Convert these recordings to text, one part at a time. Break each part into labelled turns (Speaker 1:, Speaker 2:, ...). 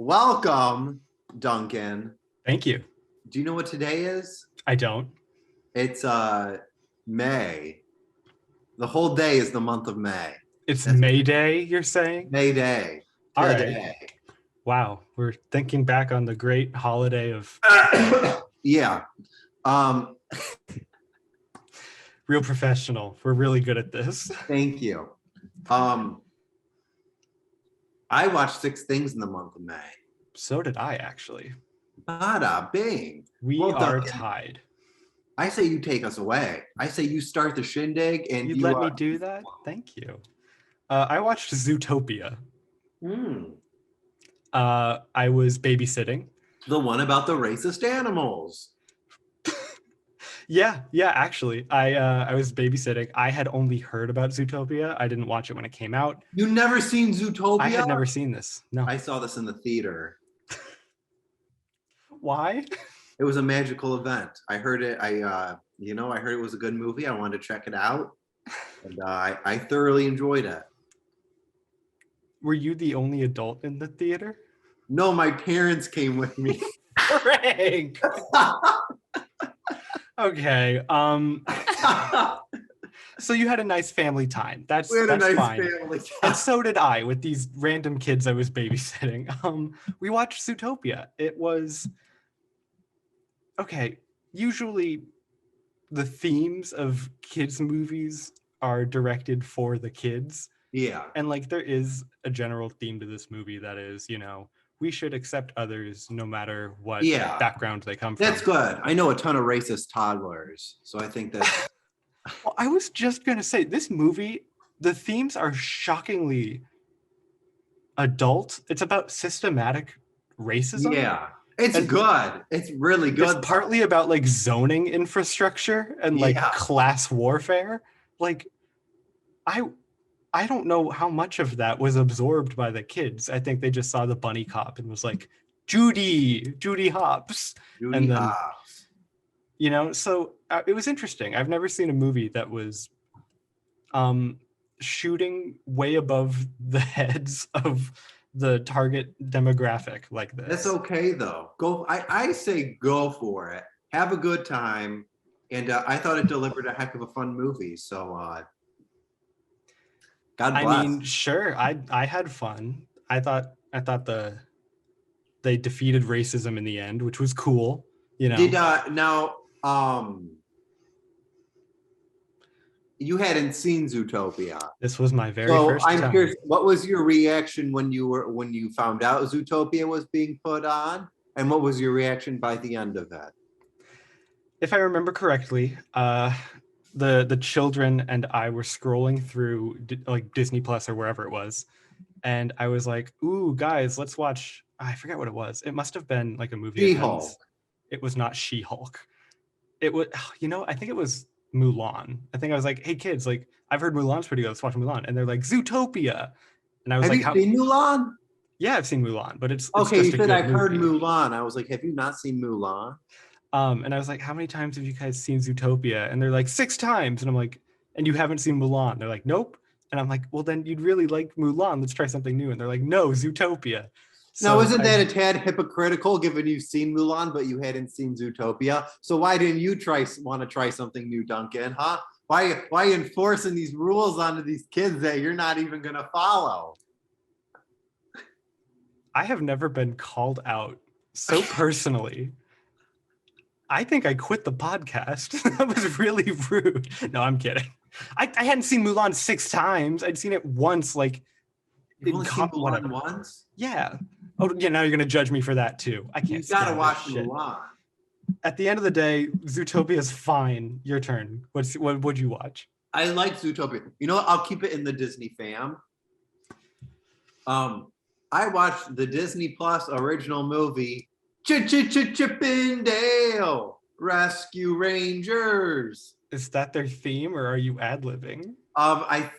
Speaker 1: Welcome, Duncan.
Speaker 2: Thank you.
Speaker 1: Do you know what today is?
Speaker 2: I don't.
Speaker 1: It's May. The whole day is the month of May.
Speaker 2: It's May Day, you're saying?
Speaker 1: May Day.
Speaker 2: All
Speaker 1: Today.
Speaker 2: right. Wow. We're thinking back on the great holiday of
Speaker 1: Yeah.
Speaker 2: real professional. We're really good at this.
Speaker 1: Thank you. I watched 6 things in the month of May.
Speaker 2: So did I, actually.
Speaker 1: Bada bing.
Speaker 2: We are tied.
Speaker 1: I say you take us away. I say you start the shindig and
Speaker 2: you let me do that? Thank you. I watched Zootopia. I was babysitting.
Speaker 1: The one about the racist animals.
Speaker 2: Yeah, actually. I was babysitting. I had only heard about Zootopia. I didn't watch it when it came out.
Speaker 1: You never seen Zootopia?
Speaker 2: I had never seen this. No.
Speaker 1: I saw this in the theater.
Speaker 2: Why?
Speaker 1: It was a magical event. I heard it. I heard it was a good movie. I wanted to check it out, and I thoroughly enjoyed it.
Speaker 2: Were you the only adult in the theater?
Speaker 1: No, my parents came with me.
Speaker 2: Frank. Okay. So you had a nice family time. That's nice fine. Family time. And so did I with these random kids I was babysitting. We watched Zootopia. It was okay. Usually the themes of kids' movies are directed for the kids.
Speaker 1: Yeah.
Speaker 2: And like there is a general theme to this movie that is, we should accept others no matter what background they come from.
Speaker 1: That's good. I know a ton of racist toddlers, so I think that.
Speaker 2: Well, I was just going to say, this movie, the themes are shockingly adult. It's about systematic racism.
Speaker 1: Yeah, it's good. It's really good.
Speaker 2: It's partly about like zoning infrastructure and like class warfare. Like, I don't know how much of that was absorbed by the kids. I think they just saw the bunny cop and was like, Judy Hopps.
Speaker 1: Hopps.
Speaker 2: So it was interesting. I've never seen a movie that was shooting way above the heads of the target demographic like this.
Speaker 1: That's okay, though. I say go for it. Have a good time. And I thought it delivered a heck of a fun movie. So God bless.
Speaker 2: I mean, sure. I had fun. I thought they defeated racism in the end, which was cool.
Speaker 1: Did you hadn't seen Zootopia?
Speaker 2: This was my very first time.
Speaker 1: I'm curious, what was your reaction when you found out Zootopia was being put on, and what was your reaction by the end of it?
Speaker 2: If I remember correctly, the children and I were scrolling through like Disney Plus or wherever it was, and I was like, "Ooh, guys, let's watch." I forget what it was. It must have been like a movie.
Speaker 1: She-Hulk.
Speaker 2: It was not She-Hulk. It was, I think it was Mulan. I think I was like, "Hey kids, like I've heard Mulan's pretty good. Let's watch Mulan." And they're like, "Zootopia," and I was like,
Speaker 1: "Have you seen Mulan?"
Speaker 2: Yeah, I've seen Mulan, but it's
Speaker 1: okay.
Speaker 2: Just
Speaker 1: you said I've heard Mulan. I was like, "Have you not seen Mulan?"
Speaker 2: And I was like, "How many times have you guys seen Zootopia?" And they're like, 6 times. And I'm like, "And you haven't seen Mulan?" They're like, "Nope." And I'm like, "Well, then you'd really like Mulan. Let's try something new." And they're like, "No, Zootopia."
Speaker 1: So now, isn't that a tad hypocritical given you've seen Mulan, but you hadn't seen Zootopia? So why didn't you want to try something new, Duncan, huh? Why enforcing these rules onto these kids that you're not even going to follow?
Speaker 2: I have never been called out so personally. I think I quit the podcast. That was really rude. No, I'm kidding. I hadn't seen Mulan 6 times. I'd seen it once, like.
Speaker 1: You've only seen Mulan once?
Speaker 2: Yeah. Oh, yeah, now you're going to judge me for that, too. I can't.
Speaker 1: You got to watch Mulan.
Speaker 2: At the end of the day, Zootopia is fine. Your turn. What would you watch?
Speaker 1: I like Zootopia. You know what? I'll keep it in the Disney fam. I watched the Disney Plus original movie, Chip 'n Dale Rescue Rangers.
Speaker 2: Is that their theme, or are you ad-libbing?
Speaker 1: I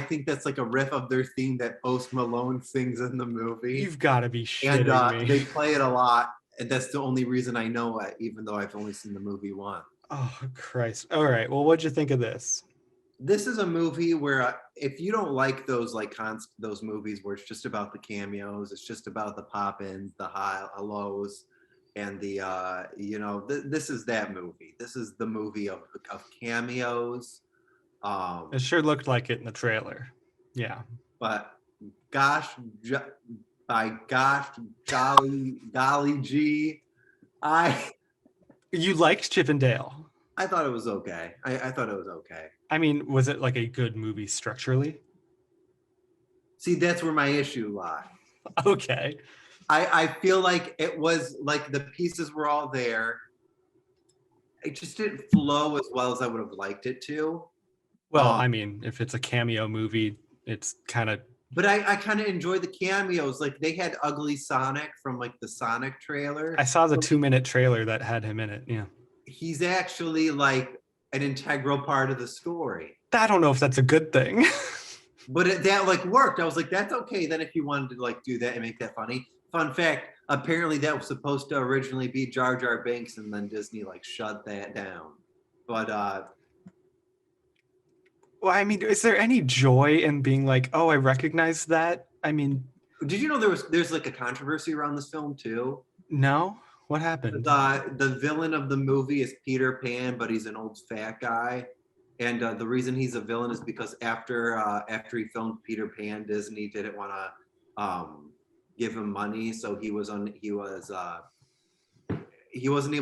Speaker 1: think that's like a riff of their theme that Post Malone sings in the movie.
Speaker 2: You've got to be shitting me.
Speaker 1: They play it a lot, and that's the only reason I know it, even though I've only seen the movie once.
Speaker 2: Oh Christ! All right. Well, what'd you think of this?
Speaker 1: This is a movie where if you don't like those those movies where it's just about the cameos, it's just about the pop-ins, the lows, and the this is that movie. This is the movie of cameos.
Speaker 2: It sure looked like it in the trailer. Yeah.
Speaker 1: But gosh, by gosh, golly gee,
Speaker 2: You liked Chip and Dale.
Speaker 1: I thought it was okay. I thought it was okay.
Speaker 2: I mean, was it like a good movie structurally?
Speaker 1: See, that's where my issue lies.
Speaker 2: Okay.
Speaker 1: I feel like it was like the pieces were all there. It just didn't flow as well as I would have liked it to.
Speaker 2: Well, I mean, if it's a cameo movie, it's kind of.
Speaker 1: But I kind of enjoy the cameos. Like they had Ugly Sonic from like the Sonic trailer.
Speaker 2: I saw the 2-minute trailer that had him in it. Yeah.
Speaker 1: He's actually like an integral part of the story.
Speaker 2: I don't know if that's a good thing.
Speaker 1: But that like worked. I was like, that's okay. Then if you wanted to like do that and make that funny. Fun fact, apparently that was supposed to originally be Jar Jar Binks, and then Disney like shut that down. But
Speaker 2: well, I mean, is there any joy in being like, oh, I recognize that? I mean,
Speaker 1: did you know there's like a controversy around this film too?
Speaker 2: No. What happened?
Speaker 1: The villain of the movie is Peter Pan, but he's an old fat guy. And the reason he's a villain is because after he filmed Peter Pan, Disney didn't want to give him money, so he wasn't able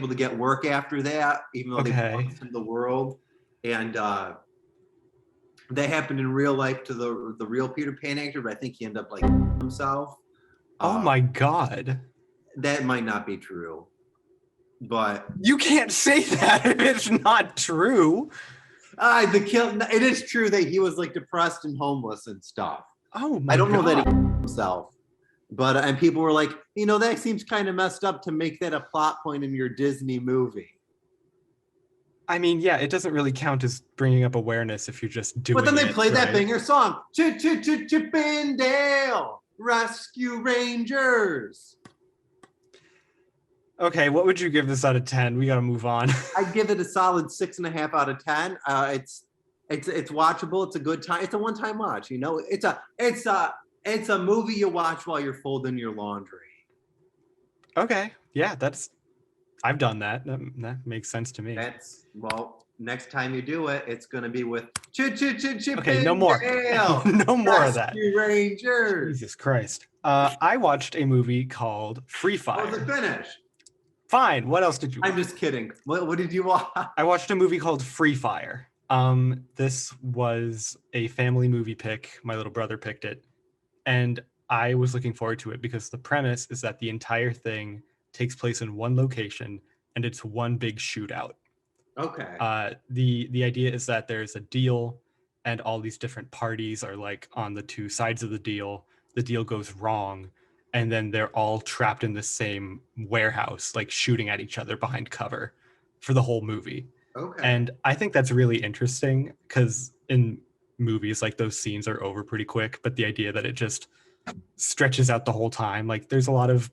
Speaker 1: to get work after that, even though they promised him the world. And that happened in real life to the real Peter Pan actor, but I think he ended up like himself.
Speaker 2: Oh my God.
Speaker 1: That might not be true, but
Speaker 2: you can't say that if it's not true.
Speaker 1: It is true that he was like depressed and homeless and stuff.
Speaker 2: Oh my!
Speaker 1: I don't know that he himself, but and people were like, that seems kind of messed up to make that a plot point in your Disney movie.
Speaker 2: I mean, yeah, it doesn't really count as bringing up awareness if you're just doing it.
Speaker 1: But then they play that banger song, Chip and Dale, Rescue Rangers.
Speaker 2: Okay, what would you give this out of 10? We got to move on.
Speaker 1: I'd give it a solid 6.5 out of 10. It's watchable. It's a good time. It's a one-time watch. It's a movie you watch while you're folding your laundry.
Speaker 2: Okay, yeah, I've done that. That makes sense to me.
Speaker 1: Next time you do it, it's gonna be with Chip.
Speaker 2: Okay, no more. No more of that.
Speaker 1: Rangers.
Speaker 2: Jesus Christ. I watched a movie called Free Fire.
Speaker 1: Was it finished?
Speaker 2: Fine. What else did you watch?
Speaker 1: I'm just kidding. What did you watch?
Speaker 2: I watched a movie called Free Fire. This was a family movie pick. My little brother picked it. And I was looking forward to it because the premise is that the entire thing takes place in one location and it's one big shootout.
Speaker 1: Okay.
Speaker 2: The idea is that there's a deal and all these different parties are like on the two sides of the deal. The deal goes wrong. And then they're all trapped in the same warehouse, like shooting at each other behind cover for the whole movie.
Speaker 1: Okay.
Speaker 2: And I think that's really interesting because in movies, like those scenes are over pretty quick, but the idea that it just stretches out the whole time, like there's a lot of,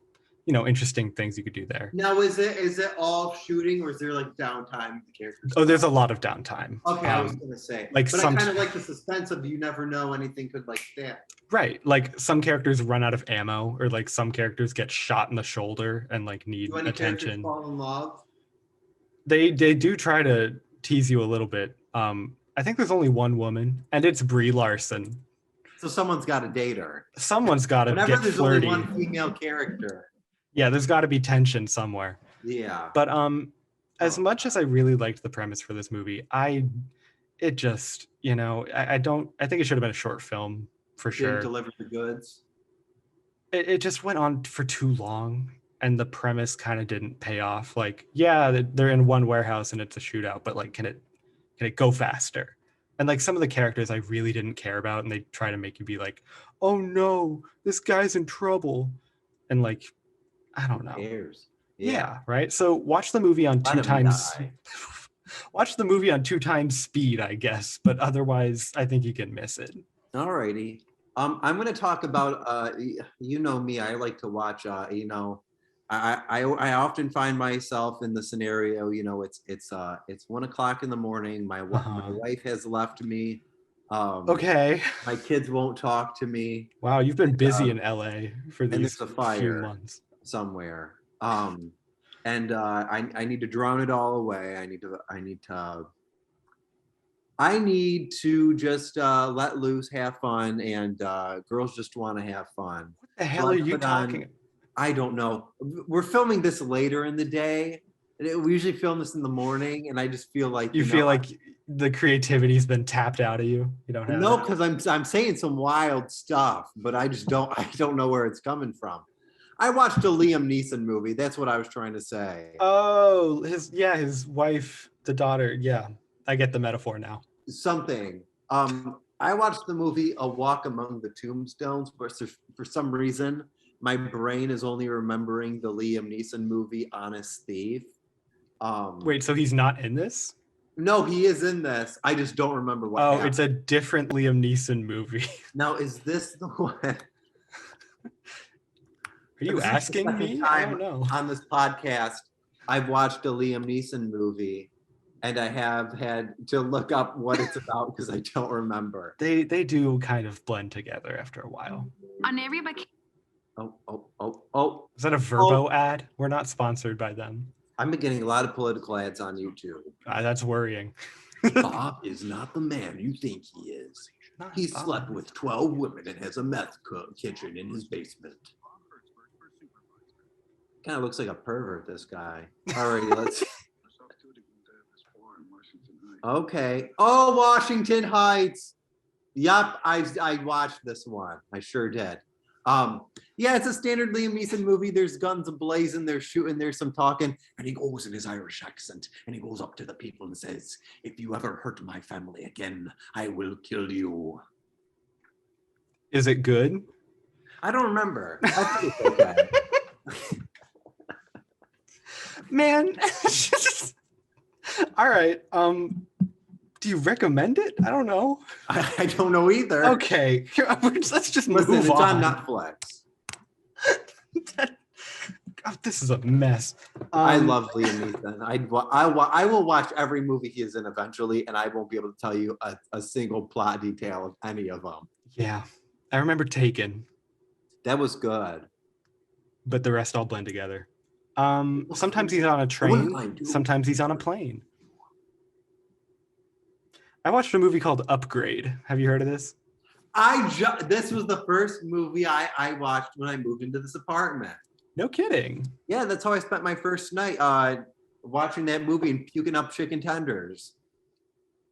Speaker 2: interesting things you could do there.
Speaker 1: Now, is it all shooting or is there like downtime with the characters?
Speaker 2: Oh, there's a lot of downtime.
Speaker 1: Okay, I was gonna say,
Speaker 2: but
Speaker 1: I kind of like the suspense of you never know anything could like that.
Speaker 2: Right, like some characters run out of ammo, or like some characters get shot in the shoulder and like need attention.
Speaker 1: Fall in love?
Speaker 2: They do try to tease you a little bit. I think there's only one woman, and it's Brie Larson.
Speaker 1: So someone's got to date her.
Speaker 2: Someone's got to get flirty.
Speaker 1: There's only one female character.
Speaker 2: Yeah, there's got to be tension somewhere.
Speaker 1: Yeah.
Speaker 2: But as much as I really liked the premise for this movie, I think it should have been a short film for sure.
Speaker 1: Didn't deliver the goods.
Speaker 2: It just went on for too long, and the premise kind of didn't pay off. Like, yeah, they're in one warehouse and it's a shootout, but like, can it go faster? And like some of the characters I really didn't care about, and they try to make you be like, oh no, this guy's in trouble, and like, I don't know. Yeah, right. So watch the movie on two times. Watch the movie on 2 times speed, I guess. But otherwise, I think you can miss it.
Speaker 1: Alrighty. I'm going to talk about. Me. I like to watch. I often find myself in the scenario, it's 1 o'clock in the morning. My wife has left me.
Speaker 2: Okay.
Speaker 1: My kids won't talk to me.
Speaker 2: Wow, you've been busy in LA for
Speaker 1: And
Speaker 2: these
Speaker 1: there's a
Speaker 2: few
Speaker 1: fire
Speaker 2: months.
Speaker 1: somewhere. And I need to drown it all away. I need to just let loose, have fun, and girls just want to have fun.
Speaker 2: What the
Speaker 1: So
Speaker 2: hell
Speaker 1: I
Speaker 2: are you
Speaker 1: put on-
Speaker 2: talking?
Speaker 1: I don't know. We're filming this later in the day. We usually film this in the morning, and I just feel like
Speaker 2: You feel like the creativity's been tapped out of you. You don't have
Speaker 1: no,
Speaker 2: it?
Speaker 1: because I'm saying some wild stuff, but I don't know where it's coming from. I watched a Liam Neeson movie. That's what I was trying to say.
Speaker 2: Oh, his wife, the daughter. Yeah, I get the metaphor now.
Speaker 1: Something. I watched the movie A Walk Among the Tombstones, but for some reason, my brain is only remembering the Liam Neeson movie Honest Thief.
Speaker 2: Wait, so he's not in this?
Speaker 1: No, he is in this. I just don't remember what happened.
Speaker 2: It's a different Liam Neeson movie.
Speaker 1: Now, is this the one?
Speaker 2: Are you asking me? I don't know.
Speaker 1: On this podcast, I've watched a Liam Neeson movie, and I have had to look up what it's about because I don't remember.
Speaker 2: They do kind of blend together after a while.
Speaker 3: On everybody.
Speaker 1: Oh.
Speaker 2: Is that a Verbo ad? We're not sponsored by them.
Speaker 1: I've been getting a lot of political ads on YouTube.
Speaker 2: That's worrying.
Speaker 1: Bob is not the man you think he is. He slept with 12 women and has a meth kitchen in his basement. Kind of looks like a pervert, this guy. Alrighty, let's. Okay. Oh, Washington Heights. Yup, I watched this one. I sure did. Yeah, it's a standard Liam Neeson movie. There's guns ablazing, there's shooting, there's some talking, and he goes in his Irish accent, and he goes up to the people and says, "If you ever hurt my family again, I will kill you."
Speaker 2: Is it good?
Speaker 1: I don't remember. I think it's okay.
Speaker 2: Man. All right. Do you recommend it? I don't know.
Speaker 1: I don't know either.
Speaker 2: Okay. Let's just move
Speaker 1: Listen, it's
Speaker 2: on.
Speaker 1: on Netflix.
Speaker 2: God, this is a mess.
Speaker 1: I love Liam Neeson. I will watch every movie he is in eventually, and I won't be able to tell you a single plot detail of any of them.
Speaker 2: Yeah. I remember Taken.
Speaker 1: That was good.
Speaker 2: But the rest all blend together. Sometimes he's on a train. Sometimes he's on a plane. I watched a movie called Upgrade. Have you heard of this?
Speaker 1: This was the first movie I watched when I moved into this apartment.
Speaker 2: No kidding.
Speaker 1: Yeah, that's how I spent my first night watching that movie and puking up chicken tenders.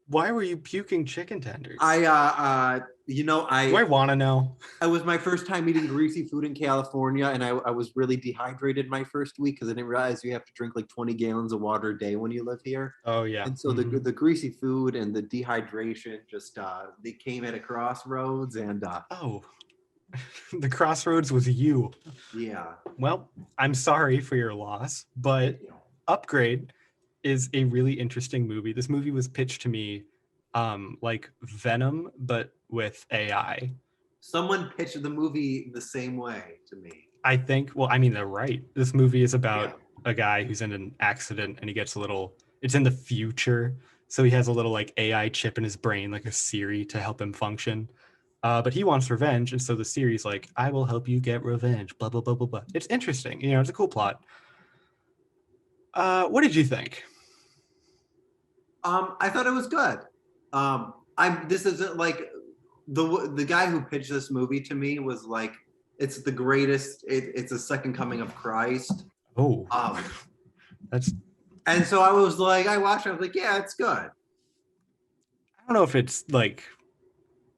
Speaker 2: Why were you puking chicken tenders?
Speaker 1: Do I
Speaker 2: want to know?
Speaker 1: It was my first time eating greasy food in California, and I was really dehydrated my first week because I didn't realize you have to drink like 20 gallons of water a day when you live here.
Speaker 2: Oh, yeah.
Speaker 1: And so the greasy food and the dehydration just they came at a crossroads, and
Speaker 2: the crossroads was you.
Speaker 1: Yeah.
Speaker 2: Well, I'm sorry for your loss, but Upgrade is a really interesting movie. This movie was pitched to me like Venom, but with AI.
Speaker 1: Someone pitched the movie the same way to me.
Speaker 2: I think, they're right. This movie is about a guy who's in an accident and he gets it's in the future. So he has a little like AI chip in his brain, like a Siri to help him function. But he wants revenge. And so the Siri's like, I will help you get revenge, blah, blah, blah, blah, blah. It's interesting. It's a cool plot. What did you think?
Speaker 1: I thought it was good. This isn't like the guy who pitched this movie to me was like, it's the greatest. It's a second coming of Christ.
Speaker 2: Oh,
Speaker 1: and so I was like, I watched it. I was like, yeah, it's good.
Speaker 2: I don't know if it's like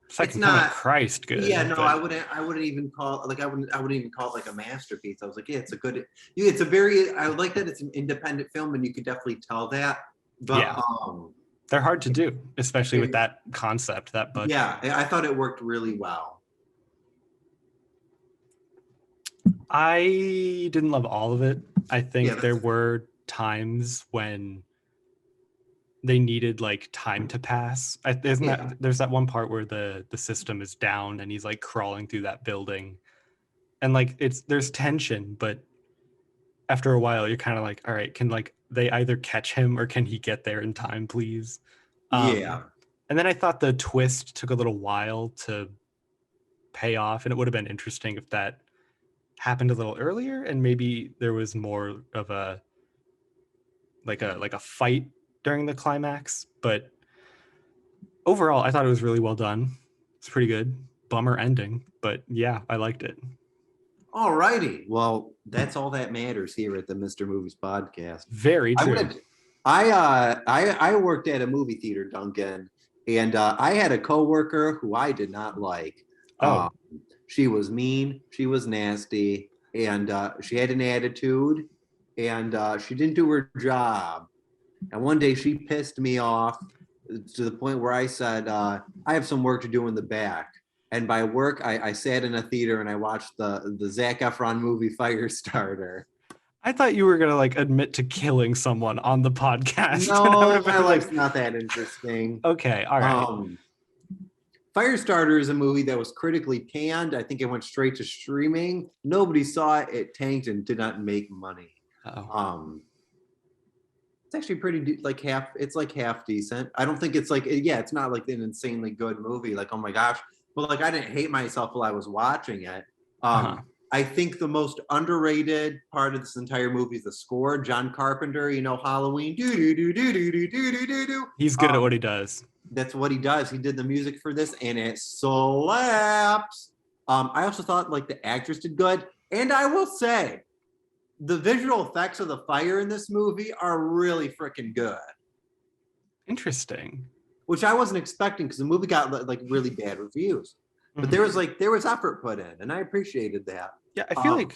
Speaker 2: second coming of Christ good.
Speaker 1: Yeah, no, I wouldn't even call I wouldn't even call it like a masterpiece. I was like, yeah, it's a good. I like that it's an independent film, and you could definitely tell that. But
Speaker 2: yeah. They're hard to do, especially with that concept, that budget.
Speaker 1: Yeah, I thought it worked really well.
Speaker 2: I didn't love all of it. I think there were times when they needed like time to pass. There's that one part where the system is down and he's like crawling through that building, and like there's tension, but after a while, you're kind of like, all right, can like they either catch him or can he get there in time, please?
Speaker 1: Yeah.
Speaker 2: And then I thought the twist took a little while to pay off, and it would have been interesting if that happened a little earlier, and maybe there was more of a fight during the climax. But overall, I thought it was really well done. It's pretty good. Bummer ending, but yeah, I liked it.
Speaker 1: All righty. Well, that's all that matters here at the Mr. Movies podcast.
Speaker 2: Very true.
Speaker 1: I worked at a movie theater, Duncan, and I had a coworker who I did not like. She was mean, she was nasty, and she had an attitude, and she didn't do her job. And one day she pissed me off to the point where I said, I have some work to do in the back. And by work, I sat in a theater and I watched the Zac Efron movie Firestarter.
Speaker 2: I thought you were gonna like admit to killing someone on the podcast.
Speaker 1: No, my life's not that interesting.
Speaker 2: Okay, all right.
Speaker 1: Firestarter is a movie that was critically panned. I think it went straight to streaming. Nobody saw it. It tanked and did not make money. It's actually pretty half. It's like half decent. I don't think it's like it's not like an insanely good movie. Like, oh my gosh, but like I didn't hate myself while I was watching it. I think the most underrated part of this entire movie is the score. John Carpenter, Halloween.
Speaker 2: He's good at what he does.
Speaker 1: That's what he does. He did the music for this, and it slaps. I also thought like the actress did good, and I will say, the visual effects of the fire in this movie are really freaking good.
Speaker 2: Interesting.
Speaker 1: Which I wasn't expecting because the movie got like really bad reviews. But there was effort put in, and I appreciated that.
Speaker 2: Yeah, I feel like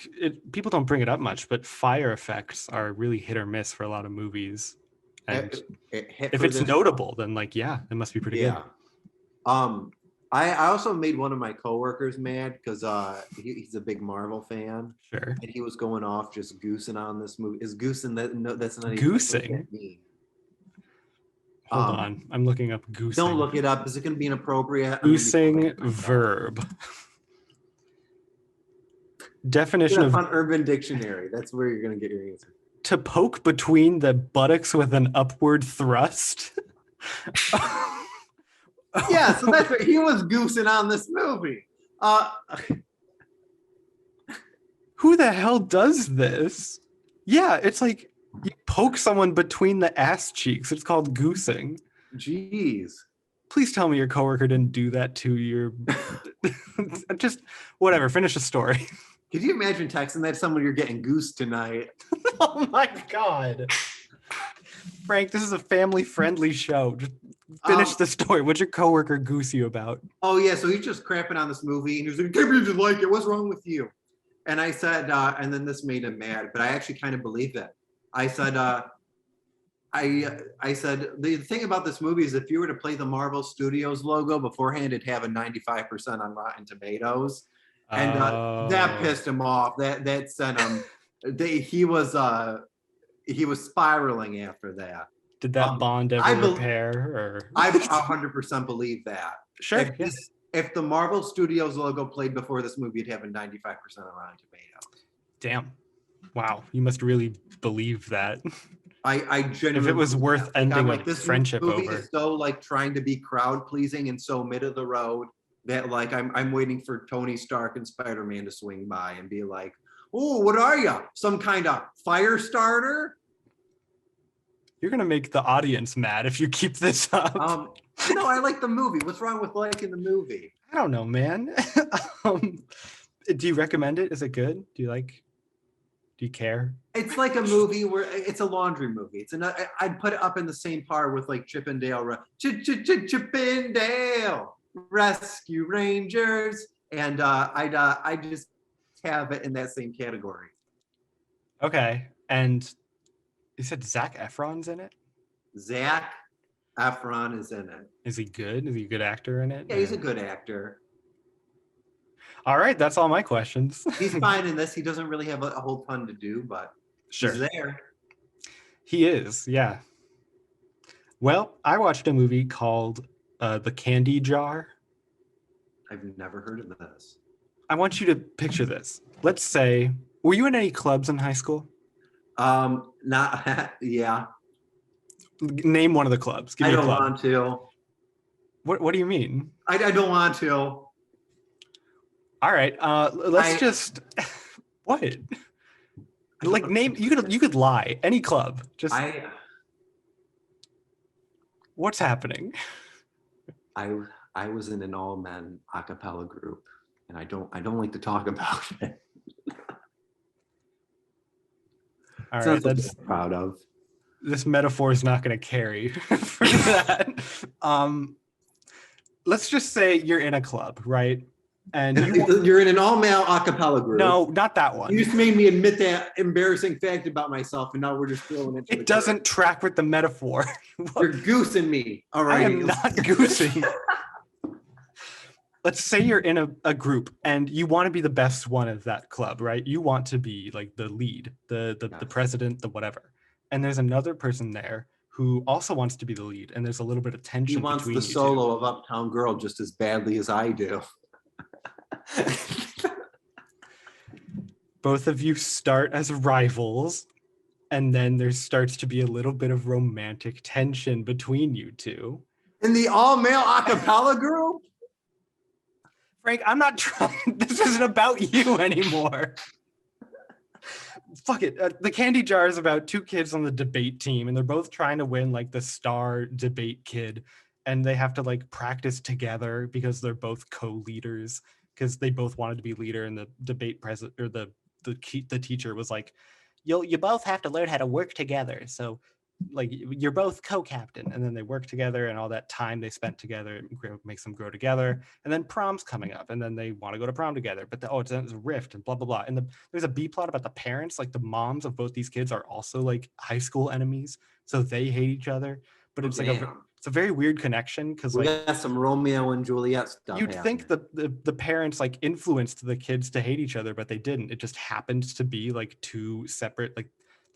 Speaker 2: people don't bring it up much, but fire effects are really hit or miss for a lot of movies. And if it's notable, then like, yeah, it must be pretty good.
Speaker 1: I also made one of my coworkers mad because he's a big Marvel fan.
Speaker 2: Sure.
Speaker 1: And he was going off just goosing on this movie. Is goosing that? No, that's not
Speaker 2: even goosing. Hold on, I'm looking up goosing.
Speaker 1: Don't look it up. Is it going to be inappropriate?
Speaker 2: Goosing verb. Definition of
Speaker 1: on Urban Dictionary. That's where you're going to get your answer.
Speaker 2: To poke between the buttocks with an upward thrust.
Speaker 1: Yeah, so that's what he was goosing on this movie.
Speaker 2: Who the hell does this? Yeah, it's like you poke someone between the ass cheeks. It's called goosing.
Speaker 1: Jeez.
Speaker 2: Please tell me your coworker didn't do that to your... Just whatever. Finish the story.
Speaker 1: Could you imagine texting that someone you're getting goosed tonight?
Speaker 2: Oh my God. Frank, this is a family-friendly show. Just finish the story. What'd your coworker goose you about?
Speaker 1: Oh yeah, so he's just crapping on this movie, and he's like, "Can't you just like it? What's wrong with you?" And I said, and then this made him mad, but I actually kind of believe it. I said, I said the thing about this movie is if you were to play the Marvel Studios logo beforehand, it'd have a 95% on Rotten Tomatoes, and that pissed him off. That sent him. He was spiraling after that.
Speaker 2: Did that bond ever repair? Or
Speaker 1: I 100% believe that.
Speaker 2: Sure.
Speaker 1: If the Marvel Studios logo played before this movie, it'd have a 95% on Rotten Tomatoes.
Speaker 2: Damn. Wow. You must really believe that.
Speaker 1: I genuinely.
Speaker 2: If it was worth ending like this friendship
Speaker 1: movie
Speaker 2: over.
Speaker 1: Is so like trying to be crowd pleasing and so mid of the road that like I'm waiting for Tony Stark and Spider-Man to swing by and be like, "Oh, what are you? Some kind of fire starter?"
Speaker 2: You're gonna make the audience mad if you keep this up.
Speaker 1: No, I like the movie. What's wrong with liking the movie?
Speaker 2: I don't know, man. Do you recommend it? Is it good? Do you care?
Speaker 1: It's like a movie where it's a laundry movie. I'd put it up in the same par with like Chip and Dale, Chip and Dale Rescue Rangers, and I just have it in that same category.
Speaker 2: Okay, and you said Zac Efron's in it?
Speaker 1: Zac Efron is in it.
Speaker 2: Is he good? Is he a good actor in it?
Speaker 1: Yeah, he's a good actor.
Speaker 2: All right, that's all my questions.
Speaker 1: He's fine in this. He doesn't really have a whole ton to do, but
Speaker 2: sure.
Speaker 1: He's there.
Speaker 2: He is, yeah. Well, I watched a movie called The Candy Jar.
Speaker 1: I've never heard of this.
Speaker 2: I want you to picture this. Let's say, were you in any clubs in high school?
Speaker 1: Not yeah.
Speaker 2: Name one of the clubs. Give
Speaker 1: I
Speaker 2: me a
Speaker 1: don't
Speaker 2: club.
Speaker 1: want to.
Speaker 2: What do you mean?
Speaker 1: I don't want to.
Speaker 2: All right. Let's just what? Like name you could lie. Any club. Just what's happening?
Speaker 1: I was in an all men a cappella group, and I don't like to talk about it.
Speaker 2: All right, that's
Speaker 1: proud of.
Speaker 2: This metaphor is not going to carry for that. Let's just say you're in a club, right? And
Speaker 1: you're in an all-male a cappella group.
Speaker 2: No, not that one.
Speaker 1: You just made me admit that embarrassing fact about myself, and now we're just throwing it.
Speaker 2: It doesn't track with the metaphor.
Speaker 1: You're goosing me. All right,
Speaker 2: I am not goosing. Let's say you're in a group and you want to be the best one of that club, right? You want to be like the lead, the president, the whatever. And there's another person there who also wants to be the lead, and there's a little bit of tension.
Speaker 1: He wants the solo of Uptown Girl just as badly as I do.
Speaker 2: Both of you start as rivals, and then there starts to be a little bit of romantic tension between you two.
Speaker 1: In the all-male a cappella group?
Speaker 2: Frank, I'm not trying. This isn't about you anymore. Fuck it. The Candy Jar is about two kids on the debate team, and they're both trying to win like the star debate kid, and they have to like practice together because they're both co-leaders because they both wanted to be leader, and the debate president or the teacher was like, you both have to learn how to work together. So like you're both co-captain, and then they work together, and all that time they spent together makes them grow together. And then prom's coming up, and then they want to go to prom together, but it's a rift and blah blah blah. And there's a B plot about the parents, like the moms of both these kids are also like high school enemies, so they hate each other. But it's it's a very weird connection because
Speaker 1: we
Speaker 2: like
Speaker 1: got some Romeo and Juliet stuff.
Speaker 2: You'd think the parents like influenced the kids to hate each other, but they didn't. It just happened to be like two separate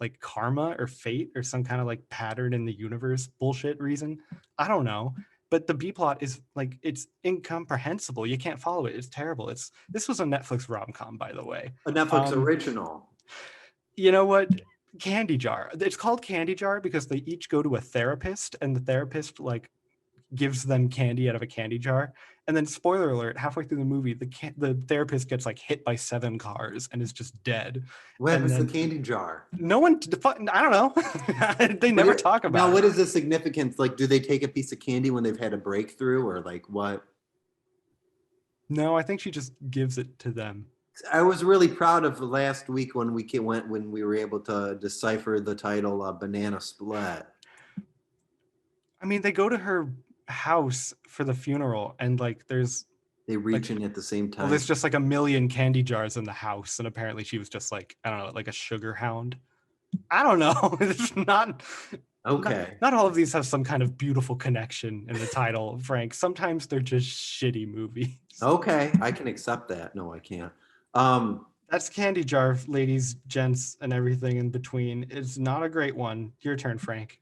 Speaker 2: like karma or fate or some kind of like pattern in the universe bullshit reason. I don't know. But the B plot is like, it's incomprehensible. You can't follow it. It's terrible. This was a Netflix rom-com, by the way.
Speaker 1: A Netflix original.
Speaker 2: You know what? Candy Jar. It's called Candy Jar because they each go to a therapist, and the therapist like gives them candy out of a candy jar. And then spoiler alert, halfway through the movie, the therapist gets like hit by 7 cars and is just dead.
Speaker 1: What happens to the candy jar?
Speaker 2: No one, I don't know. They never talk about it.
Speaker 1: Now, what is the significance? Like, do they take a piece of candy when they've had a breakthrough, or like what?
Speaker 2: No, I think she just gives it to them.
Speaker 1: I was really proud of last week when we were able to decipher the title Banana Split.
Speaker 2: I mean, they go to her house for the funeral, and like
Speaker 1: they reach in at the same time.
Speaker 2: Well, there's just like a million candy jars in the house, and apparently she was just like, I don't know, like a sugar hound. I don't know. It's not
Speaker 1: okay.
Speaker 2: Not all of these have some kind of beautiful connection in the title, Frank. Sometimes they're just shitty movies.
Speaker 1: Okay, I can accept that. No, I can't.
Speaker 2: That's Candy Jar, ladies, gents, and everything in between. It's not a great one. Your turn, Frank.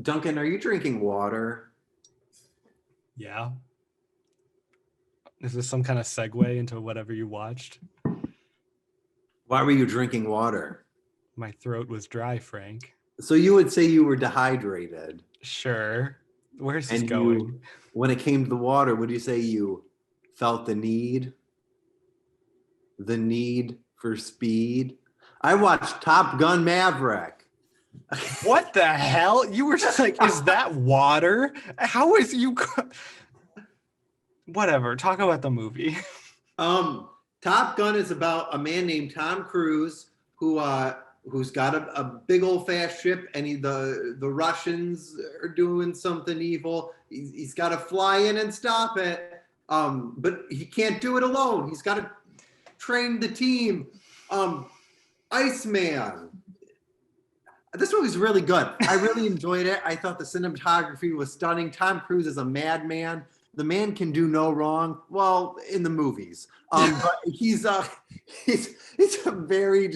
Speaker 1: Duncan, are you drinking water?
Speaker 2: Yeah. Is this some kind of segue into whatever you watched?
Speaker 1: Why were you drinking water?
Speaker 2: My throat was dry, Frank.
Speaker 1: So you would say you were dehydrated?
Speaker 2: Sure. Where's this going?
Speaker 1: When it came to the water, would you say you felt the need? The need for speed? I watched Top Gun Maverick.
Speaker 2: What the hell? You were just like, is that water? How is you? Whatever. Talk about the movie.
Speaker 1: Top Gun is about a man named Tom Cruise who's got a big old fast ship, and the Russians are doing something evil. He's got to fly in and stop it. But he can't do it alone. He's got to train the team. Iceman. This movie's really good. I really enjoyed it. I thought the cinematography was stunning. Tom Cruise is a madman. The man can do no wrong. Well, in the movies. But he's a very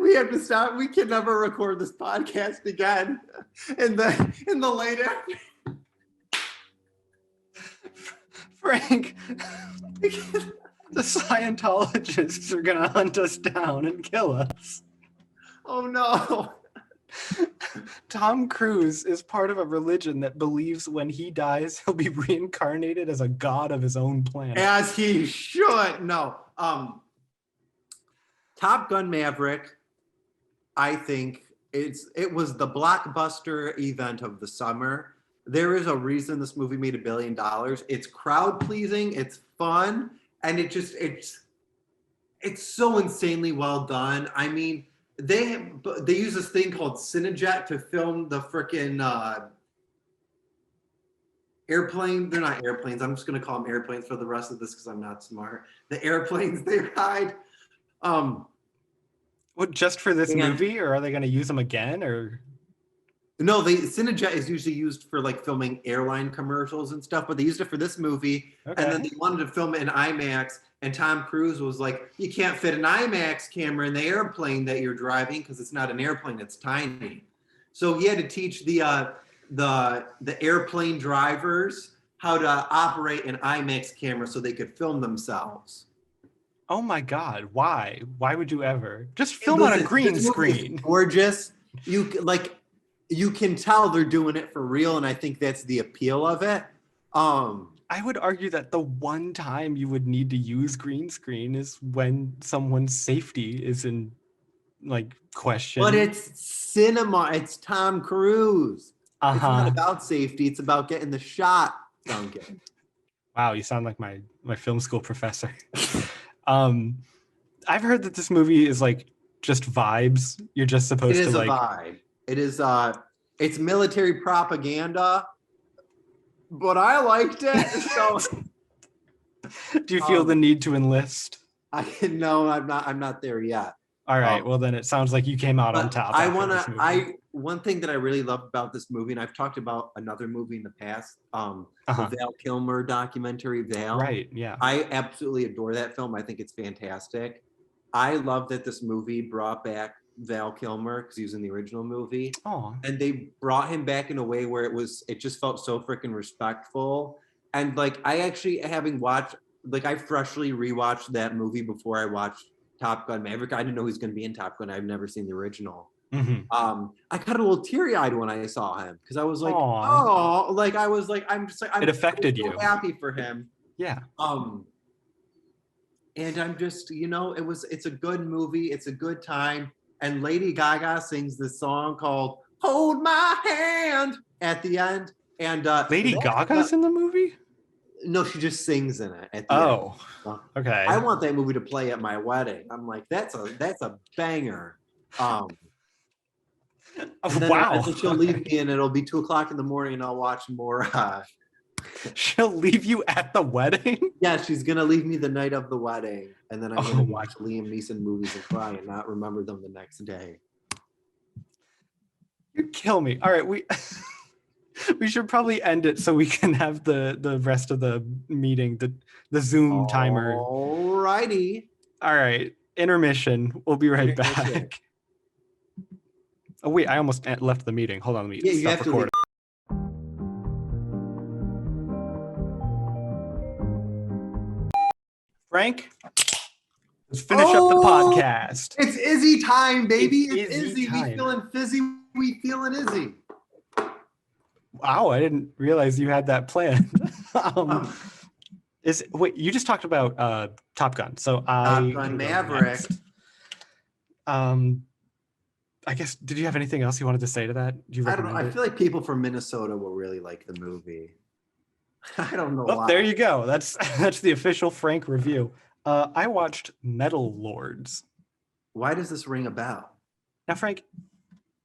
Speaker 1: we have to stop. We can never record this podcast again in the late afternoon.
Speaker 2: Frank. The Scientologists are gonna hunt us down and kill us.
Speaker 1: Oh no.
Speaker 2: Tom Cruise is part of a religion that believes when he dies, he'll be reincarnated as a god of his own planet.
Speaker 1: As he should. No. Top Gun Maverick, I think it was the blockbuster event of the summer. There is a reason this movie made $1 billion. It's crowd pleasing, it's fun, and it's so insanely well done. I mean, they use this thing called Cinejet to film the frickin' airplane. They're not airplanes. I'm just gonna call them airplanes for the rest of this because I'm not smart. The airplanes they ride.
Speaker 2: What, just for this movie, or are they gonna use them again? Or
Speaker 1: no, Cinejet is usually used for like filming airline commercials and stuff, but they used it for this movie,
Speaker 2: okay.
Speaker 1: And then they wanted to film it in IMAX. And Tom Cruise was like, you can't fit an IMAX camera in the airplane that you're driving because it's not an airplane, it's tiny. So he had to teach the airplane drivers how to operate an IMAX camera so they could film themselves.
Speaker 2: Oh my God, why? Why would you ever? Just film on a green screen.
Speaker 1: Gorgeous. You can tell they're doing it for real, and I think that's the appeal of it.
Speaker 2: I would argue that the one time you would need to use green screen is when someone's safety is in like question.
Speaker 1: But it's cinema. It's Tom Cruise. It's not about safety. It's about getting the shot, Duncan.
Speaker 2: Wow, you sound like my film school professor. I've heard that this movie is like just vibes. You're just supposed to like.
Speaker 1: It is a vibe. It is it's military propaganda. But I liked it. So
Speaker 2: do you feel the need to enlist?
Speaker 1: No, I'm not there yet.
Speaker 2: All right. Well, then it sounds like you came out on top.
Speaker 1: One thing that I really love about this movie, and I've talked about another movie in the past, the Val Kilmer documentary, Val.
Speaker 2: Right. Yeah.
Speaker 1: I absolutely adore that film. I think it's fantastic. I love that this movie brought back Val Kilmer because he was in the original movie.
Speaker 2: Oh.
Speaker 1: And they brought him back in a way where it just felt so freaking respectful. And like I actually I freshly rewatched that movie before I watched Top Gun Maverick. I didn't know he was going to be in Top Gun. I've never seen the original.
Speaker 2: Mm-hmm.
Speaker 1: I got a little teary-eyed when I saw him because I was like,
Speaker 2: it affected
Speaker 1: so
Speaker 2: you.
Speaker 1: Happy for him.
Speaker 2: Yeah.
Speaker 1: And I'm just, it's a good movie. It's a good time. And Lady Gaga sings this song called "Hold My Hand" at the end. And
Speaker 2: Lady Gaga's in the movie?
Speaker 1: No, she just sings in it at the end.
Speaker 2: Okay.
Speaker 1: I want that movie to play at my wedding. I'm like, that's a banger.
Speaker 2: Wow.
Speaker 1: And she'll leave me, and it'll be 2:00 in the morning, and I'll watch more.
Speaker 2: She'll leave you at the wedding?
Speaker 1: Yeah, she's gonna leave me the night of the wedding, and then I'm gonna watch Liam Neeson movies and cry and not remember them the next day.
Speaker 2: You kill me. All right, we should probably end it so we can have the rest of the meeting, the Zoom timer.
Speaker 1: All righty.
Speaker 2: All right, intermission. We'll be right back. Oh wait, I almost left the meeting. Hold on, let me stop recording. Frank, let's finish up the podcast.
Speaker 1: It's Izzy time, baby. It's
Speaker 2: Izzy
Speaker 1: Izzy.
Speaker 2: time.
Speaker 1: We feeling fizzy. We feeling Izzy.
Speaker 2: Wow, I didn't realize you had that planned. Wait, you just talked about Top Gun. So
Speaker 1: Top Gun Maverick.
Speaker 2: I guess, did you have anything else you wanted to say to that?
Speaker 1: I don't know. I feel like people from Minnesota will really like the movie. I don't know why.
Speaker 2: There you go. That's the official Frank review. I watched Metal Lords.
Speaker 1: Why does this ring a bell?
Speaker 2: Now, Frank,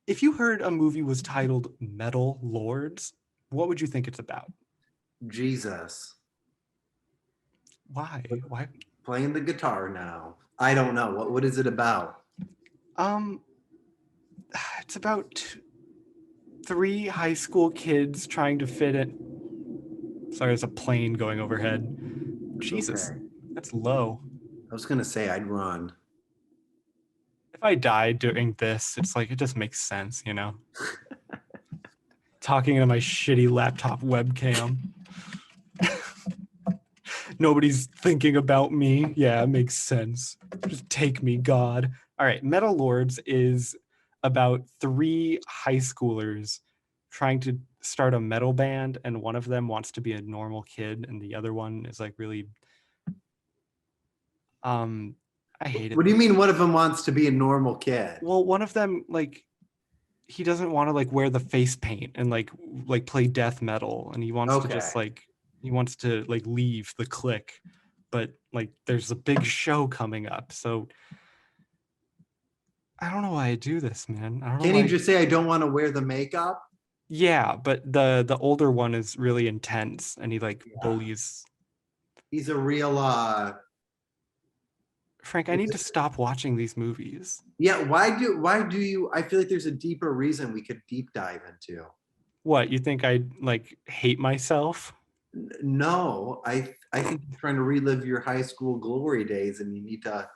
Speaker 2: if you heard a movie was titled Metal Lords, what would you think it's about?
Speaker 1: Jesus.
Speaker 2: Why?
Speaker 1: Playing the guitar now. I don't know. What is it about?
Speaker 2: It's about 3 high school kids trying to fit it. Sorry, there's a plane going overhead. Jesus, okay. That's low.
Speaker 1: I was gonna say I'd run.
Speaker 2: If I died doing this, it's like it just makes sense, Talking into my shitty laptop webcam. Nobody's thinking about me. Yeah, it makes sense. Just take me, God. All right, Metal Lords is about 3 high schoolers trying to start a metal band, and one of them wants to be a normal kid, and the other one is like really I hate it.
Speaker 1: What do you mean one of them wants to be a normal kid?
Speaker 2: Well, one of them, like, he doesn't want to like wear the face paint and like play death metal, and he wants to just like leave the clique, but like there's a big show coming up, so I don't know why I do this, man. I don't know
Speaker 1: Can
Speaker 2: why.
Speaker 1: you just say I don't want to wear the makeup?
Speaker 2: Yeah, but the older one is really intense, and he like bullies.
Speaker 1: He's a real
Speaker 2: Frank, I need to stop watching these movies.
Speaker 1: Yeah, why do you I feel like there's a deeper reason we could deep dive into.
Speaker 2: What, you think I like hate myself?
Speaker 1: No, I think you're trying to relive your high school glory days, and you need to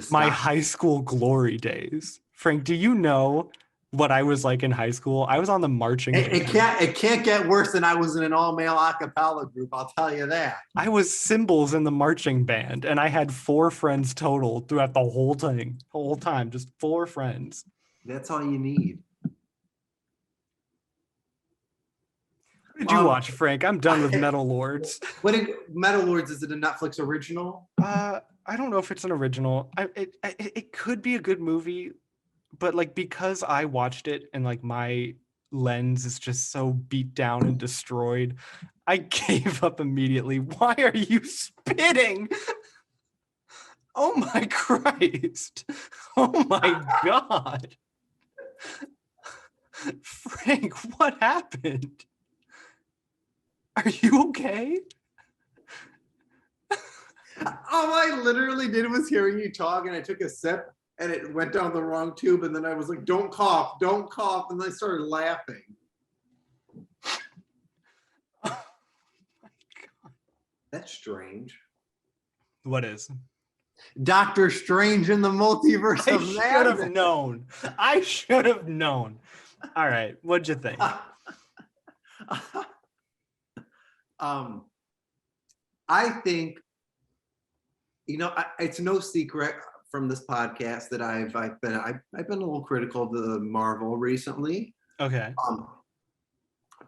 Speaker 1: stop.
Speaker 2: My high school glory days. Frank, do you know what I was like in high school? I was on the marching band.
Speaker 1: It can't get worse than I was in an all-male a cappella group, I'll tell you that.
Speaker 2: I was cymbals in the marching band, and I had 4 friends total throughout the whole time, just 4 friends.
Speaker 1: That's all you need.
Speaker 2: What did you watch, Frank? I'm done with Metal Lords.
Speaker 1: Metal Lords, is it a Netflix original?
Speaker 2: I don't know if it's an original. It could be a good movie, but like because I watched it and like my lens is just so beat down and destroyed, I gave up immediately. Why are you spitting? Oh my Christ. Oh my God. Frank, what happened? Are you okay?
Speaker 1: All I literally did was hearing you talk, and I took a sip and it went down the wrong tube, and then I was like, don't cough, and I started laughing.
Speaker 2: Oh my God.
Speaker 1: That's strange.
Speaker 2: What is?
Speaker 1: Doctor Strange in the Multiverse of Madness.
Speaker 2: I should have known. I should have known. All right, what'd you think?
Speaker 1: I think, it's no secret from this podcast that I've been a little critical of the Marvel recently.
Speaker 2: Okay.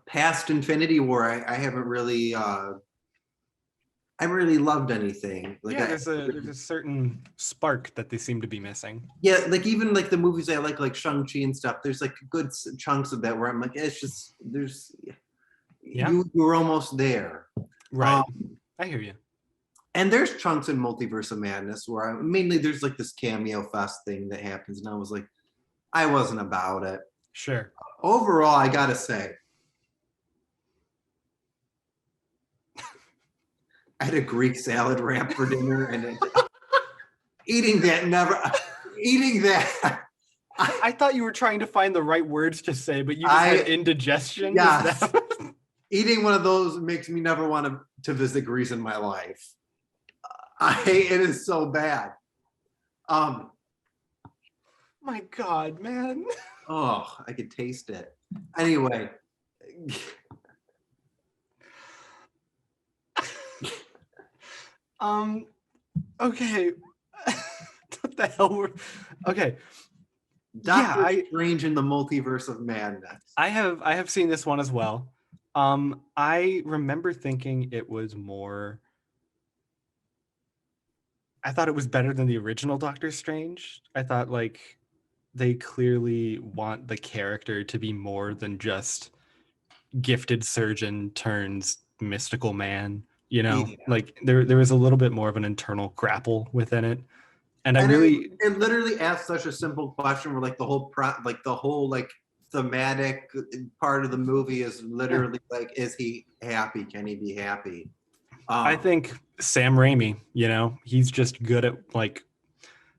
Speaker 1: Past Infinity War, I haven't really loved anything. Like,
Speaker 2: yeah, there's a certain spark that they seem to be missing.
Speaker 1: Yeah, like even like the movies I like Shang-Chi and stuff, there's like good chunks of that where I'm like, it's just you're almost there.
Speaker 2: Right. I hear you.
Speaker 1: And there's chunks in Multiverse of Madness where mainly there's like this cameo fest thing that happens, and I was like, I wasn't about it.
Speaker 2: Sure.
Speaker 1: Overall, I gotta say, I had a Greek salad wrap for dinner, and eating that.
Speaker 2: I thought you were trying to find the right words to say, but you just had indigestion.
Speaker 1: Yes. Eating one of those makes me never want to visit Greece in my life. It is so bad.
Speaker 2: My God, man.
Speaker 1: Oh, I could taste it. Anyway.
Speaker 2: Okay. What the hell okay.
Speaker 1: Doctor Strange in the Multiverse of Madness.
Speaker 2: I have seen this one as well. I remember thinking it was more. I thought it was better than the original Doctor Strange. I thought like they clearly want the character to be more than just gifted surgeon turns mystical man. Like there was a little bit more of an internal grapple within it. And
Speaker 1: it literally asks such a simple question where like the whole thematic part of the movie is literally like, is he happy? Can he be happy?
Speaker 2: I think Sam Raimi, he's just good at like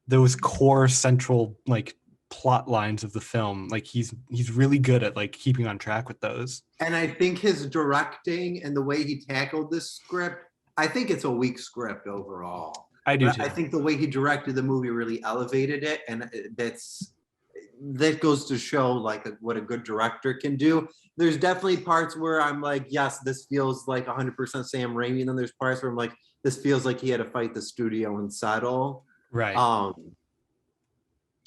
Speaker 2: those core central like plot lines of the film. Like he's really good at like keeping on track with those.
Speaker 1: And I think his directing and the way he tackled this script, I think it's a weak script overall.
Speaker 2: I do too.
Speaker 1: I think the way he directed the movie really elevated it, and that goes to show like what a good director can do. There's definitely parts where I'm like, yes, this feels like 100% Sam Raimi, and then there's parts where I'm like, this feels like he had to fight the studio and settle.
Speaker 2: Right.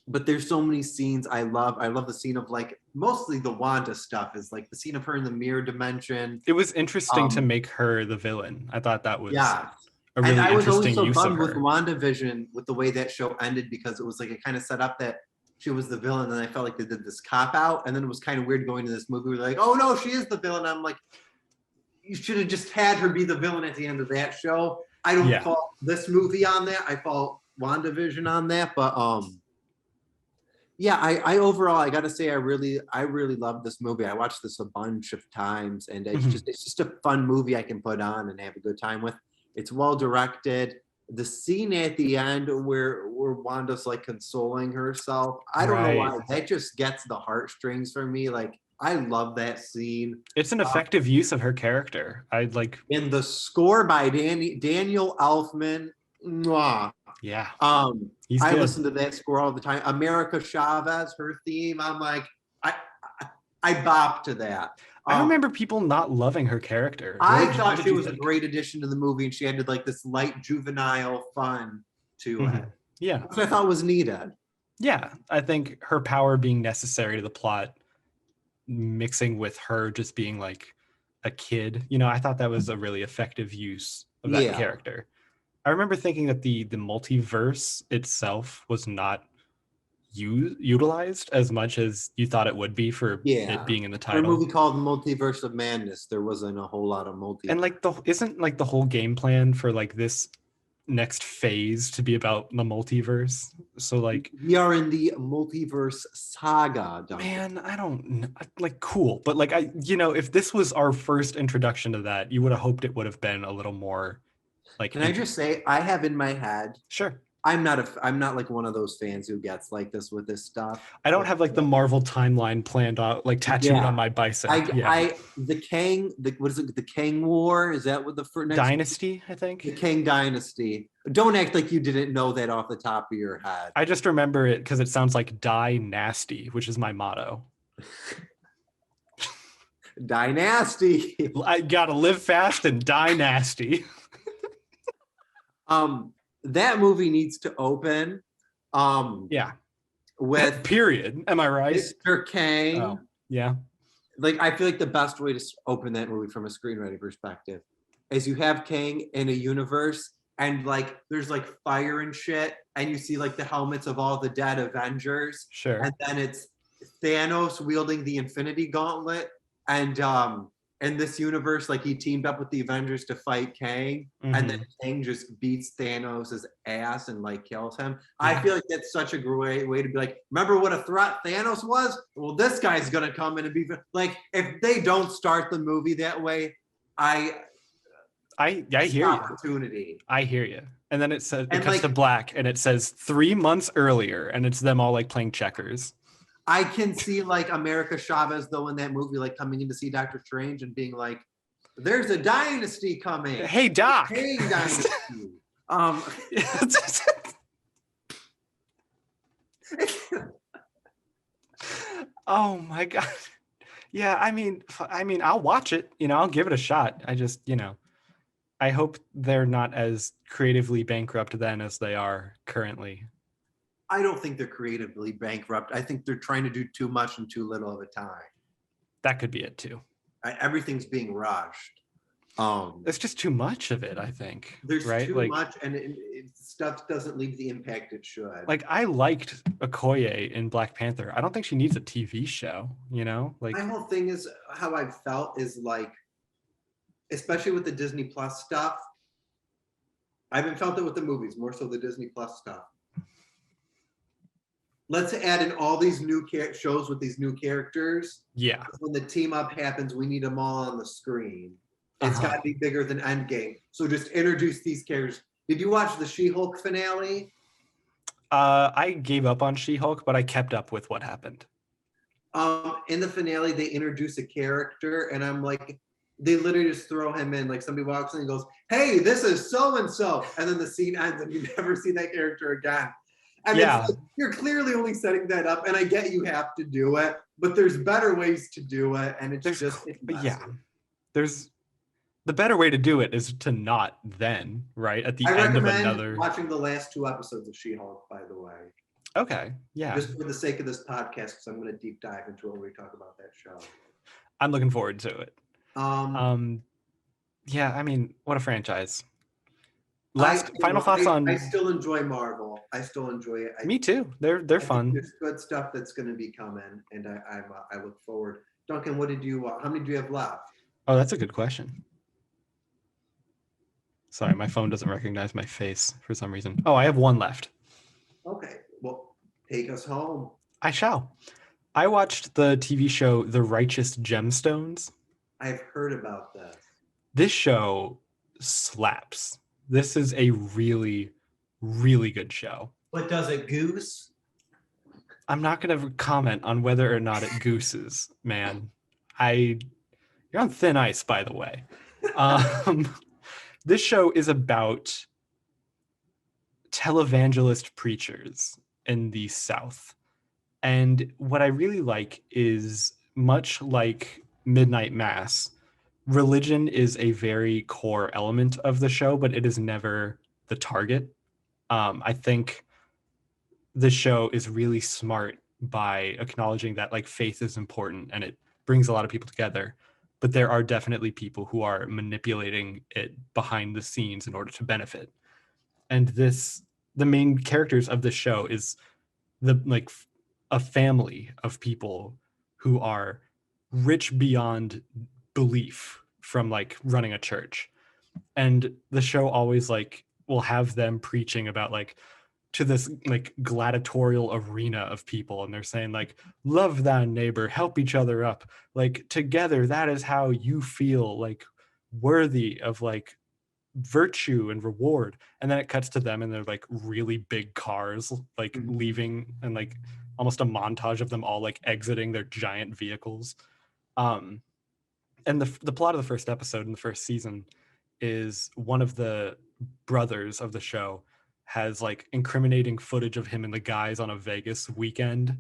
Speaker 1: But there's so many scenes I love. I love the scene of like mostly the Wanda stuff is like the scene of her in the mirror dimension.
Speaker 2: It was interesting to make her the villain. I thought that was
Speaker 1: yeah.
Speaker 2: a really
Speaker 1: and I was always
Speaker 2: interesting
Speaker 1: so
Speaker 2: use of
Speaker 1: bummed with
Speaker 2: her.
Speaker 1: WandaVision with the way that show ended because it was like it kind of set up that she was the villain, and I felt like they did this cop out, and then it was kind of weird going to this movie where they're like, oh no, she is the villain. I'm like, you should have just had her be the villain at the end of that show. I don't fault this movie on that. I fault WandaVision on that, but yeah, I overall I gotta say I really love this movie. I watched this a bunch of times, and it's just a fun movie I can put on and have a good time with. It's well directed. The scene at the end where Wanda's like consoling herself, I don't know why that just gets the heartstrings for me. Like I love that scene.
Speaker 2: It's an effective use of her character. I'd like
Speaker 1: in the score by Daniel Elfman. Mwah.
Speaker 2: Yeah.
Speaker 1: I
Speaker 2: good.
Speaker 1: listen to that score all the time. America Chavez, her theme. I'm like, I bop to that.
Speaker 2: I remember people not loving her character.
Speaker 1: I thought she was a great addition to the movie, and she had like this light juvenile fun to it.
Speaker 2: Yeah.
Speaker 1: Which I thought was needed.
Speaker 2: Yeah. I think her power being necessary to the plot, mixing with her just being like a kid, you know, I thought that was a really effective use of that character. I remember thinking that the multiverse itself was not utilized as much as you thought it would be for it being in the title.
Speaker 1: For a movie called Multiverse of Madness, there wasn't a whole lot of multiverse.
Speaker 2: And like isn't like the whole game plan for like this next phase to be about the multiverse? So like
Speaker 1: we are in the multiverse saga, Duncan.
Speaker 2: Man, I don't like cool, but like if this was our first introduction to that, you would have hoped it would have been a little more like.
Speaker 1: Can I just say I have in my head?
Speaker 2: Sure.
Speaker 1: I'm not like one of those fans who gets like this with this stuff.
Speaker 2: I don't have like the Marvel timeline planned out, like tattooed on my bicep.
Speaker 1: The Kang, what is it? The Kang War? Is that what the first next
Speaker 2: Dynasty? I think
Speaker 1: the Kang Dynasty. Don't act like you didn't know that off the top of your head.
Speaker 2: I just remember it because it sounds like die nasty, which is my motto.
Speaker 1: Die nasty.
Speaker 2: I gotta live fast and die nasty.
Speaker 1: That movie needs to open. With
Speaker 2: period. Am I right?
Speaker 1: Mr. Kang.
Speaker 2: Oh, yeah.
Speaker 1: Like I feel like the best way to open that movie from a screenwriting perspective is you have Kang in a universe and like there's like fire and shit, and you see like the helmets of all the dead Avengers.
Speaker 2: Sure.
Speaker 1: And then it's Thanos wielding the Infinity Gauntlet, and in this universe, like he teamed up with the Avengers to fight Kang, and then Kang just beats Thanos' ass and like kills him. I feel like that's such a great way to be like, remember what a threat Thanos was? Well, this guy's gonna come in and be like, if they don't start the movie that way, I
Speaker 2: hear
Speaker 1: opportunity.
Speaker 2: You. I hear you. And then it says it cuts to black, and it says 3 months earlier, and it's them all like playing checkers.
Speaker 1: I can see like America Chavez though in that movie, like coming in to see Doctor Strange and being like, "There's a dynasty coming."
Speaker 2: Hey, Doc.
Speaker 1: Hey, dynasty.
Speaker 2: Oh my God. Yeah, I mean, I'll watch it. I'll give it a shot. I just, I hope they're not as creatively bankrupt then as they are currently.
Speaker 1: I don't think they're creatively bankrupt. I think they're trying to do too much in too little of a time.
Speaker 2: That could be it too.
Speaker 1: Everything's being rushed.
Speaker 2: It's just too much of it, I think.
Speaker 1: There's
Speaker 2: right?
Speaker 1: too much, and stuff doesn't leave the impact it should.
Speaker 2: Like I liked Okoye in Black Panther. I don't think she needs a TV show. Like
Speaker 1: my whole thing is how I felt is like, especially with the Disney Plus stuff. I haven't felt it with the movies, more so the Disney Plus stuff. Let's add in all these new shows with these new characters.
Speaker 2: Yeah.
Speaker 1: When the team up happens, we need them all on the screen. It's got to be bigger than Endgame. So just introduce these characters. Did you watch the She-Hulk finale?
Speaker 2: I gave up on She-Hulk, but I kept up with what happened.
Speaker 1: In the finale, they introduce a character, and I'm like, they literally just throw him in. Like somebody walks in and goes, "Hey, this is so-and-so," and then the scene ends, and you never see that character again. And
Speaker 2: Yeah.
Speaker 1: it's like, you're clearly only setting that up, and I get you have to do it, but there's better ways to do it, and it's
Speaker 2: there's the better way to do it is to not then, right? At the
Speaker 1: I
Speaker 2: end of
Speaker 1: recommend
Speaker 2: another.
Speaker 1: watching the last 2 episodes of She-Hulk, by the way.
Speaker 2: Okay, yeah.
Speaker 1: Just for the sake of this podcast, because I'm going to deep dive into it when we talk about that show.
Speaker 2: I'm looking forward to it. Yeah, I mean, what a franchise. Final thoughts on.
Speaker 1: I still enjoy Marvel. I still enjoy it.
Speaker 2: Me too. They're fun.
Speaker 1: There's good stuff that's going to be coming, and I look forward. Duncan, what did you? How many do you have left?
Speaker 2: Oh, that's a good question. Sorry, my phone doesn't recognize my face for some reason. Oh, I have 1 left.
Speaker 1: Okay, well, take us home.
Speaker 2: I shall. I watched the TV show The Righteous Gemstones.
Speaker 1: I've heard about this.
Speaker 2: This show slaps. This is a really, really good show.
Speaker 1: But does it goose?
Speaker 2: I'm not going to comment on whether or not it gooses, man. You're on thin ice, by the way. This show is about televangelist preachers in the South. And what I really like is, much like Midnight Mass, religion is a very core element of the show, but it is never the target. I think the show is really smart by acknowledging that like faith is important and it brings a lot of people together, but there are definitely people who are manipulating it behind the scenes in order to benefit. And the main characters of the show is a family of people who are rich beyond belief from like running a church. And the show always like will have them preaching about like to this like gladiatorial arena of people, and they're saying like, love thy neighbor, help each other up, like together, that is how you feel like worthy of like virtue and reward. And then it cuts to them in their like really big cars like leaving, and like almost a montage of them all like exiting their giant vehicles. And the plot of the first episode in the first season is one of the brothers of the show has like incriminating footage of him and the guys on a Vegas weekend.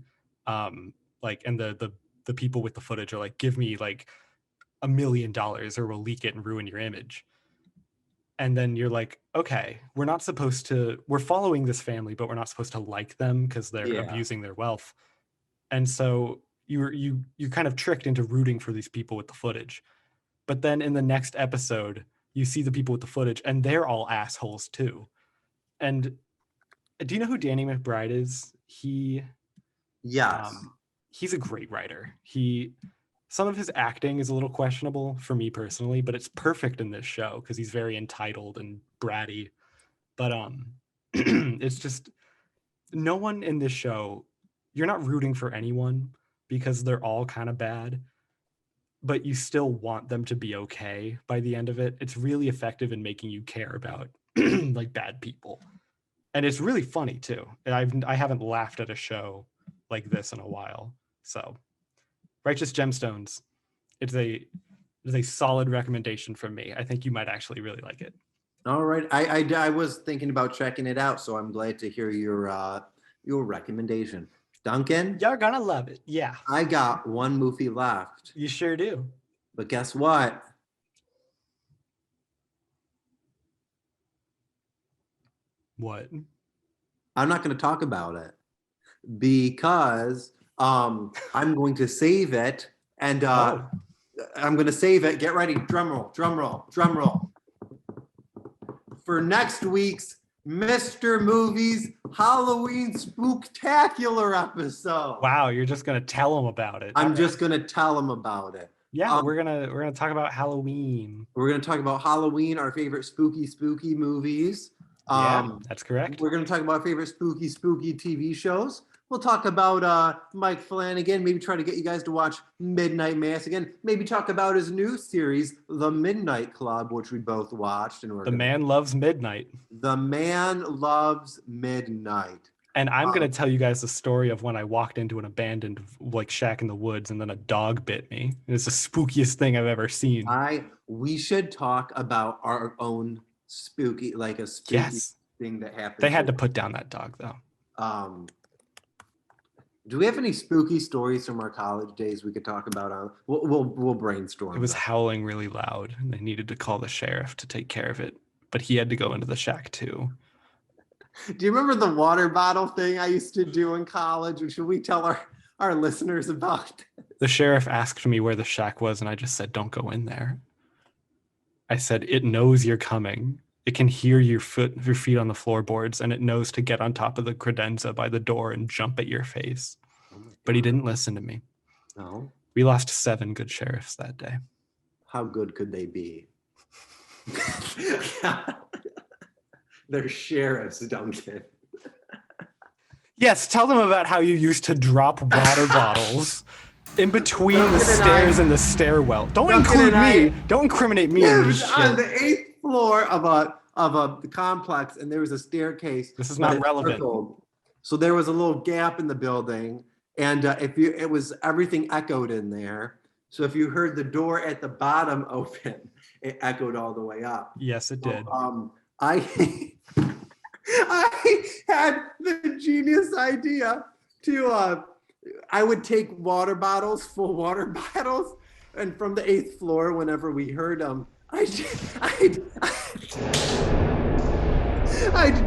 Speaker 2: Like, and the people with the footage are like, give me like $1 million or we'll leak it and ruin your image. And then you're like, okay, we're following this family, but we're not supposed to like them because they're abusing their wealth. And so you're kind of tricked into rooting for these people with the footage. But then in the next episode, you see the people with the footage and they're all assholes too. And do you know who Danny McBride is?
Speaker 1: Yes.
Speaker 2: He's a great writer. Some of his acting is a little questionable for me personally, but it's perfect in this show because he's very entitled and bratty. But it's just, no one in this show, you're not rooting for anyone because they're all kind of bad, but you still want them to be okay by the end of it. It's really effective in making you care about like bad people. And it's really funny too. I haven't laughed at a show like this in a while. So Righteous Gemstones, it's a solid recommendation from me. I think you might actually really like it.
Speaker 1: All right. I was thinking about checking it out, so I'm glad to hear your recommendation. Duncan?
Speaker 2: You're gonna love it. Yeah.
Speaker 1: I got 1 movie left.
Speaker 2: You sure do.
Speaker 1: But guess what?
Speaker 2: What?
Speaker 1: I'm not going to talk about it because I'm going to save it, and I'm going to save it. Get ready. Drum roll, drum roll, drum roll. For next week's MrMovies Halloween Spooktacular episode.
Speaker 2: Wow, you're just going to tell them about it.
Speaker 1: I'm just going to tell them about it.
Speaker 2: Yeah, we're gonna talk about Halloween.
Speaker 1: We're going to talk about Halloween, our favorite spooky movies.
Speaker 2: That's correct.
Speaker 1: We're going to talk about favorite spooky TV shows. We'll talk about Mike Flanagan, maybe try to get you guys to watch Midnight Mass again. Maybe talk about his new series, The Midnight Club, which we both watched. And
Speaker 2: The Man Loves Midnight.
Speaker 1: The Man Loves Midnight.
Speaker 2: And I'm going to tell you guys the story of when I walked into an abandoned like shack in the woods and then a dog bit me. It's the spookiest thing I've ever seen.
Speaker 1: We should talk about our own spooky thing that happened.
Speaker 2: They had to put down that dog though.
Speaker 1: Do we have any spooky stories from our college days we could talk about? We'll brainstorm.
Speaker 2: It was
Speaker 1: them.
Speaker 2: howling really loud, and they needed to call the sheriff to take care of it. But he had to go into the shack too.
Speaker 1: Do you remember the water bottle thing I used to do in college? Or should we tell our listeners about this?
Speaker 2: The sheriff asked me where the shack was, and I just said, don't go in there. I said, it knows you're coming. It can hear your feet on the floorboards, and it knows to get on top of the credenza by the door and jump at your face. But he didn't listen to me.
Speaker 1: No.
Speaker 2: We lost 7 good sheriffs that day.
Speaker 1: How good could they be? They're sheriffs, Duncan.
Speaker 2: Yes, tell them about how you used to drop water bottles in between the stairs and the stairwell. Don't include me. Don't incriminate me.
Speaker 1: It was on the 8th floor of a complex, and there was a staircase.
Speaker 2: This is not relevant.
Speaker 1: So there was a little gap in the building, and everything echoed in there. So if you heard the door at the bottom open, it echoed all the way up.
Speaker 2: Yes, it did.
Speaker 1: I had the genius idea to I would take full water bottles, and from the 8th floor, whenever we heard them, I'd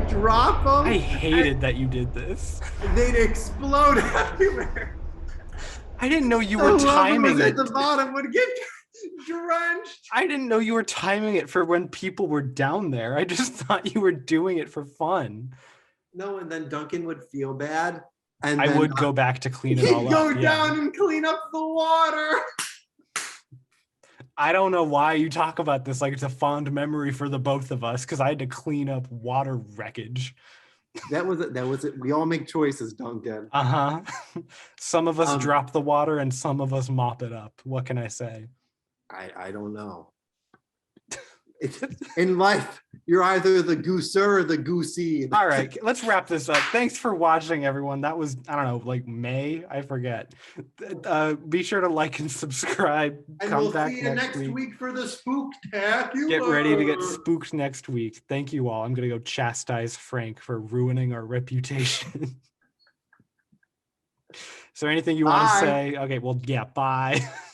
Speaker 1: drop them.
Speaker 2: I hated that you did this.
Speaker 1: They'd explode everywhere.
Speaker 2: I didn't know you were timing it.
Speaker 1: At the bottom would get drenched.
Speaker 2: I didn't know you were timing it for when people were down there. I just thought you were doing it for fun.
Speaker 1: No, and then Duncan would feel bad. And
Speaker 2: I would go back to clean it all up.
Speaker 1: He'd go down and clean up the water.
Speaker 2: I don't know why you talk about this like it's a fond memory for the both of us, because I had to clean up water wreckage.
Speaker 1: That was it. We all make choices, Duncan.
Speaker 2: Some of us drop the water and some of us mop it up. What can I say?
Speaker 1: I don't know. In life, you're either the gooser or the goosey.
Speaker 2: All right, let's wrap this up. Thanks for watching, everyone. That was, I don't know, like May? I forget. Be sure to like and subscribe.
Speaker 1: And
Speaker 2: Come
Speaker 1: we'll
Speaker 2: back
Speaker 1: see you next week for the spooktacular.
Speaker 2: Get ready to get spooked next week. Thank you all. I'm going to go chastise Frank for ruining our reputation. Is there anything you want to say? Okay, well, yeah, bye.